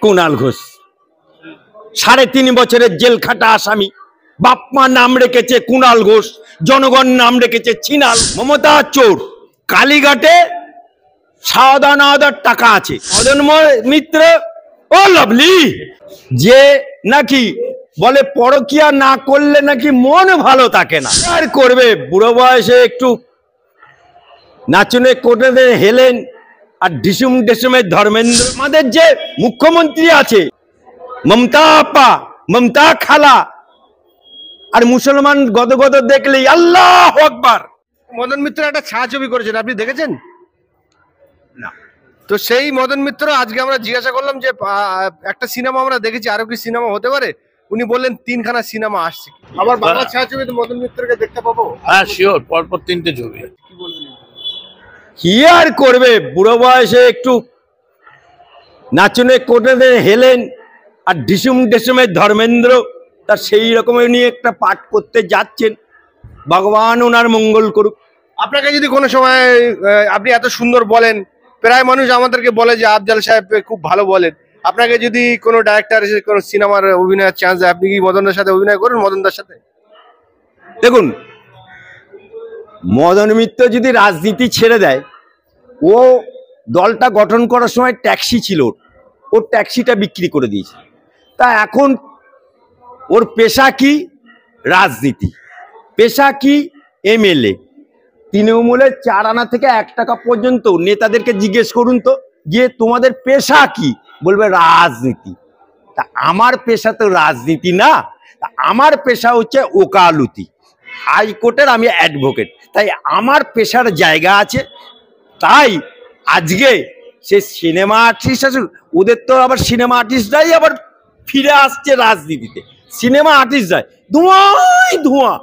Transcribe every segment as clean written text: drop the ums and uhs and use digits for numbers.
কুণাল ঘোষ 3.5 বছরের জেল খাটা আসামি। বাপ মা নাম রেখেছে কুণাল ঘোষ, জনগণ নাম রেখেছে ছিনাল। মমতা চোর। কালীঘাটে সাদানাদার টাকা আছে। মদন মিত্র ও লাভলি যে নাকি বলে পরকিয়া না করলে নাকি মন ভালো থাকে না। আর করবে বুড়ো বয়সে একটু নাচনে কোটে হেলেন আর ডিসুম ডিসুমের ধর্মেন্দ্র। আমাদের যে মুখ্যমন্ত্রী আছে মমতা আপা, মমতা খালা, আর মুসলমান গদগদ দেখলেই আল্লাহু আকবার। মদন মিত্র একটা ছায়াছবি করেছেন, আপনি দেখেছেন না? তো সেই মদন মিত্র আজকে আমরা জিজ্ঞাসা করলাম যে একটা সিনেমা আমরা দেখেছি, আরো কি সিনেমা হতে পারে? উনি বললেন 3খানা সিনেমা আসছে। আবার বাংলা ছায়াছবিতে মদন মিত্রকে দেখতে পাবো? হ্যাঁ শিওর, পরপর 3টে ছবি। কি বলবেন? কি আর করবে বুড়ো বয়সে একটু নাচনে কোটে হেলেন আর ডিসুম ডিসুমের ধর্মেন্দ্র, তার সেই রকম উনি একটা পাঠ করতে যাচ্ছেন। ভগবান ওনার মঙ্গল করুক। আপনাকে যদি কোনো সময় আপনি এত সুন্দর বলেন, প্রায় মানুষ আমাদেরকে বলে যে আফজাল সাহেব খুব ভালো বলেন, আপনাকে যদি কোনো ডাইরেক্টর এসে কোনো সিনেমার অভিনয়ের চান্স দেয়, আপনি কি মদনদার সাথে অভিনয় করুন? মদনদার সাথে দেখুন, মদন মিত্র যদি রাজনীতি ছেড়ে দেয়, ও দলটা গঠন করার সময় ট্যাক্সি ছিল, ওর ট্যাক্সিটা বিক্রি করে দিয়েছে। তা এখন ওর পেশা কি? রাজনীতি। পেশা কি? এমএলএ। তৃণমূলের 4 আনা থেকে 1 টাকা পর্যন্ত নেতাদেরকে জিজ্ঞেস করুন তো যে তোমাদের পেশা কি, বলবে রাজনীতি। তা আমার পেশা তো রাজনীতি না, আমার পেশা হচ্ছে ওকালতি। হাইকোর্টের আমি অ্যাডভোকেট, তাই আমার পেশার জায়গা আছে। তাই আজকে সে সিনেমা আর্টিস্ট আছে, ওদের তো আবার সিনেমা আর্টিস্টরাই আবার ফিরে আসছে রাজনীতিতে। সিনেমা আর্টিস্টরাই ধোঁয়াই ধোঁয়া।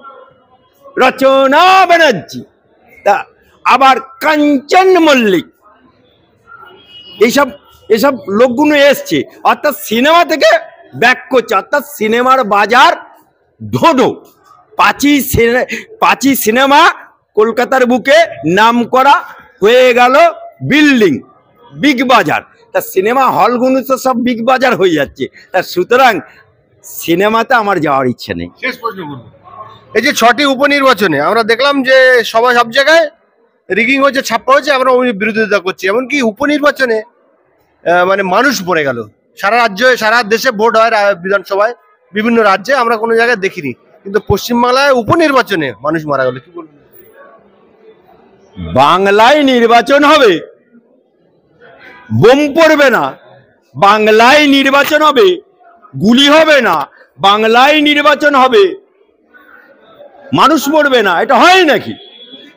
রচনা ব্যানার্জি, তা আবার কাঞ্চন মল্লিক, এইসব লোকগুলো এসছে, অর্থাৎ সিনেমা থেকে ব্যাক করছে। অর্থাৎ সিনেমার বাজার ঢোঢো। 5ই সিনেমা কলকাতার বুকে নাম করা হয়ে গেল বিল্ডিং, বিগ বাজার। তা সিনেমা হলগুলো তো সব বিগ বাজার হয়ে যাচ্ছে। তা সুতরাং সিনেমাতে আমার যাওয়ার ইচ্ছে নেই। শেষ প্রশ্ন করবো, এই যে 6টি উপনির্বাচনে আমরা দেখলাম যে সব জায়গায় রিগিং হচ্ছে, ছাপ্পা হচ্ছে, আমরা বিরোধিতা করছি। এমনকি উপনির্বাচনে মানে মানুষ মরে গেল। সারা রাজ্যে, সারা দেশে ভোট হয় বিধানসভায়, বিভিন্ন রাজ্যে, আমরা কোনো জায়গায় দেখিনি। কিন্তু পশ্চিমবাংলায় উপনির্বাচনে মানুষ মারা গেল। কি বলবেন? বাংলায় নির্বাচন হবে, বোম পড়বে না। বাংলায় নির্বাচন হবে, গুলি হবে না। বাংলায় নির্বাচন হবে, মানুষ মরবে না। এটা হয় নাকি?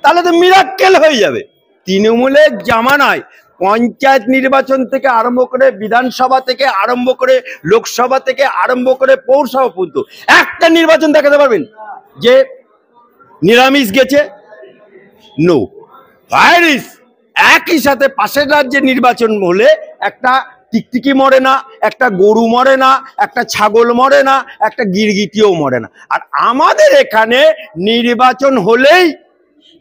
তাহলে তো মিরাক্কেল হয়ে যাবে। তৃণমূলের জামানায় পঞ্চায়েত নির্বাচন থেকে আরম্ভ করে, বিধানসভা থেকে আরম্ভ করে, লোকসভা থেকে আরম্ভ করে, পৌরসভা পর্যন্ত একটা নির্বাচন দেখাতে পারবেন যে নিরামিষ গেছে? নো। ভাইরিস একই সাথে পাশের রাজ্যে নির্বাচন হলে একটা টিকটিকি মরে না, একটা গরু মরে না, একটা ছাগল মরে না, একটা গিরগিটিও মরে না। আর আমাদের এখানে নির্বাচন হলেই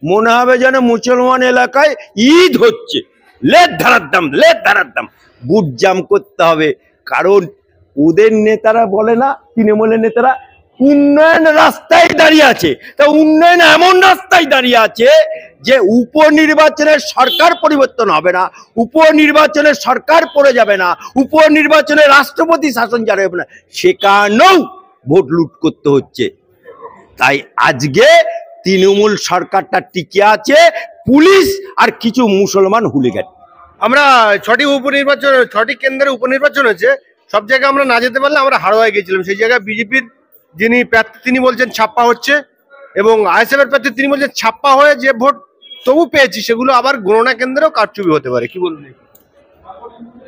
মনে হবে যেন মুসলমান এলাকায় ঈদ হচ্ছে। লেট ধারার দাম, লেট ধারার দাম। বুট জাম করতে হবে, কারণ ওদের নেতারা বলে না, তৃণমূলের নেতারা উন্নয়ন রাস্তায় দাঁড়িয়ে আছে। তা উন্নয়ন এমন রাস্তায় দাঁড়িয়ে আছে যে উপনির্বাচনের সরকার পরিবর্তন হবে না, উপনির্বাচনের সরকার পড়ে যাবে না, উপনির্বাচনে রাষ্ট্রপতি শাসন জারি হবে না, সেখানেও ভোট লুট করতে হচ্ছে। তাই আজকে তৃণমূল সরকারটা টিকে আছে পুলিশ আর কিছু মুসলমান হুলিগান। আমরা 6টি উপনির্বাচন, 6টি কেন্দ্রে উপনির্বাচন হয়েছে, সব জায়গায় আমরা না যেতে পারলে আমরা হাড়োয়ায় গেছিলাম। সেই জায়গায় বিজেপির যিনি প্রার্থী তিনি বলছেন ছাপ্পা হচ্ছে, এবং আইএসএফ এর প্রার্থী তিনি বলছেন ছাপ্পা হয়ে যে ভোট তবু পেয়েছি সেগুলো আবার গণনা কেন্দ্রেও কারচুপি হতে পারে। কি বলবেন?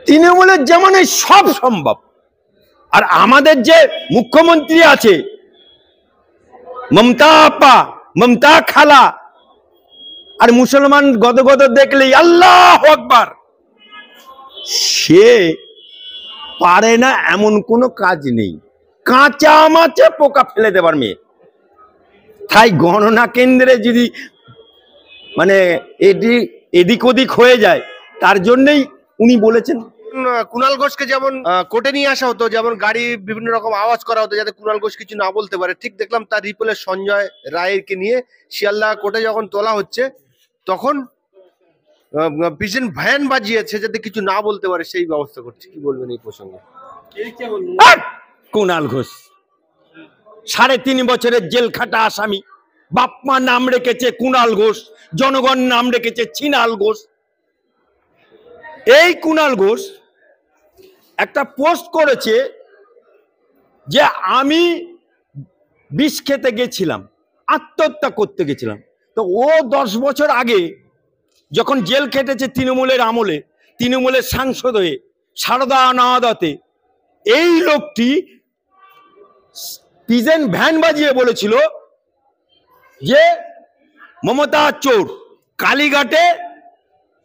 তৃণমূলের জামানায় সব সম্ভব। আর আমাদের যে মুখ্যমন্ত্রী আছে মমতা আপা, মমতা খালা, আর মুসলমান গদগদ দেখলেই আল্লাহু আকবার। সে পারে না এমন কোনো কাজ নেই। কাঁচা মাছে পোকা ফেলে দেবার মেয়ে। তাই গণনা কেন্দ্রে যদি মানে এদিক ওদিক হয়ে যায়, তার জন্যই উনি বলেছেন কুণাল ঘোষকে যেমন কোর্টে নিয়ে আসা হতো, যেমন গাড়ি বিভিন্ন রকম আওয়াজ করা হতো যাতে কুণাল ঘোষ কিছু না বলতে পারে, ঠিক দেখলাম তার রিপোর্টে সঞ্জয় রায়কে নিয়ে শিয়ালদা কোর্টে যখন তোলা হচ্ছে তখন পিছন ভ্যান বাজিয়েছে যাতে কিছু না বলতে পারে সেই ব্যবস্থা করছে। কি বলবেন এই প্রসঙ্গে? আর কুণাল ঘোষ 3.5 বছরের জেল খাটা আসামি, বাপমা নাম রেখেছে কুণাল ঘোষ, জনগণ নাম রেখেছে ছিনাল ঘোষ। এই কুণাল ঘোষ একটা পোস্ট করেছে যে আমি বিষ খেতে গেছিলাম, আত্মহত্যা করতে গেছিলাম। তো ও 10 বছর আগে যখন জেল খেটেছে তৃণমূলের আমলে, তৃণমূলের সাংসদ হয়ে সারদা নাওয়াদাতে, এই লোকটি পিজেন ভ্যান বাজিয়ে বলেছিল যে মমতা চোর, কালীঘাটে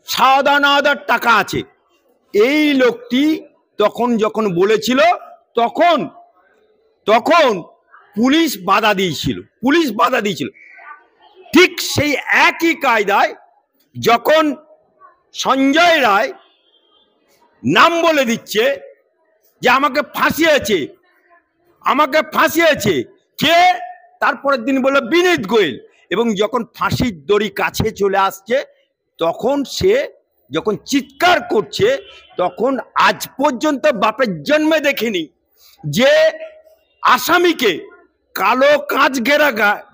সারদা নাওয়াদার টাকা আছে। এই লোকটি তখন যখন বলেছিল তখন তখন পুলিশ বাধা দিয়েছিল। ঠিক সেই একই কায়দায় যখন সঞ্জয় রায় নাম বলে দিচ্ছে যে আমাকে ফাঁসিয়েছে কে, তারপরের দিন বলল বিনীত গোয়েল। এবং যখন ফাঁসির দড়ি কাছে চলে আসছে তখন সে যখন চিৎকার করছে, তখন আজ পর্যন্ত বাপের জন্মে দেখিনি যে আসামিকে কালো কাঁচ ঘেরা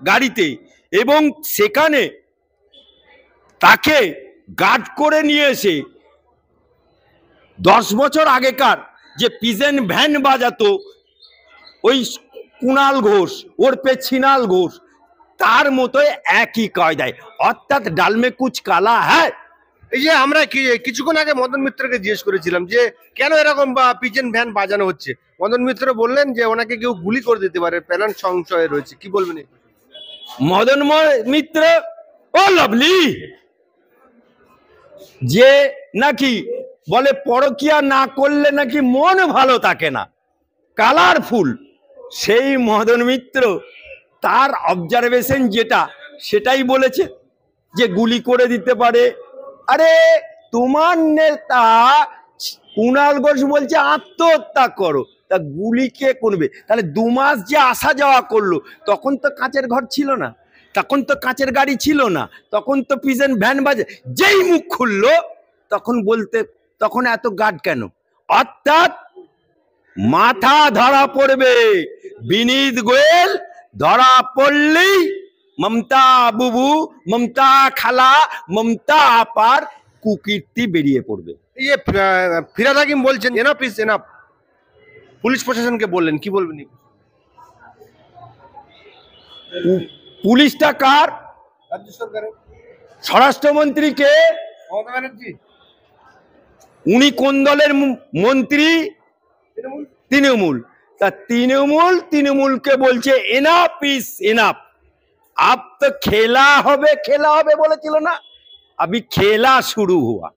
গাড়িতে এবং সেখানে তাকে গার্ড করে নিয়ে এসে 10 বছর আগেকার যে পিজেন ভ্যান বাজাতো ওই কুণাল ঘোষ ওরপে ছিনাল ঘোষ, তার মতোই একই কায়দায়, অর্থাৎ ডালমে কুচ কালা হ্যায়। এই যে আমরা কিছুক্ষণ আগে মদন মিত্রকে জিজ্ঞেস করেছিলাম যে কেন এরকম পিজন ভ্যান বাজানো হচ্ছে, মদন মিত্র বললেন যে ওনাকে কেউ গুলি করে দিতে পারে, প্যালান সংশয় রয়েছে। কি বলবেন? মদন মিত্র ও লাভলি যে নাকি বলে পরকিয়া না করলে নাকি মন ভালো থাকে না, কালারফুল, সেই মদন মিত্র তার অবজারভেশন যেটা সেটাই বলেছে যে গুলি করে দিতে পারে। আরে তোমার নেতা কুণাল ঘোষ বলছে আত্মহত্যা করো, তা গুলি কে করবে? তাহলে 2 মাস যে আসা যাওয়া করলো তখন তো কাঁচের ঘর ছিল না, তখন তো কাঁচের গাড়ি ছিল না, তখন তো পিজন ভ্যান বাজে, যেই মুখ খুললো তখন এত গার্ড কেন? অর্থাৎ মাথা ধরা পড়বে, বিনীত গোয়েল ধরা পড়লেই মমতা বুবু, মমতা খালা, মমতা আপার কুকীর্তি বেরিয়ে পড়বে। এই যে ফিরহাদ হাকিম বলছেন এনাফ ইজ এনাফ, পুলিশ প্রশাসনকে বললেন, কি বলবেন? পুলিশটা কার? রাজ্য সরকারের। স্বরাষ্ট্রমন্ত্রীকে? মমতা ব্যানার্জি। উনি কোন দলের মন্ত্রী? তৃণমূল। তা তৃণমূলকে বলছে এনাফ ইজ এনাফ, আব তো খেলা হবে বলেছিল না, আবি খেলা শুরু হুয়া।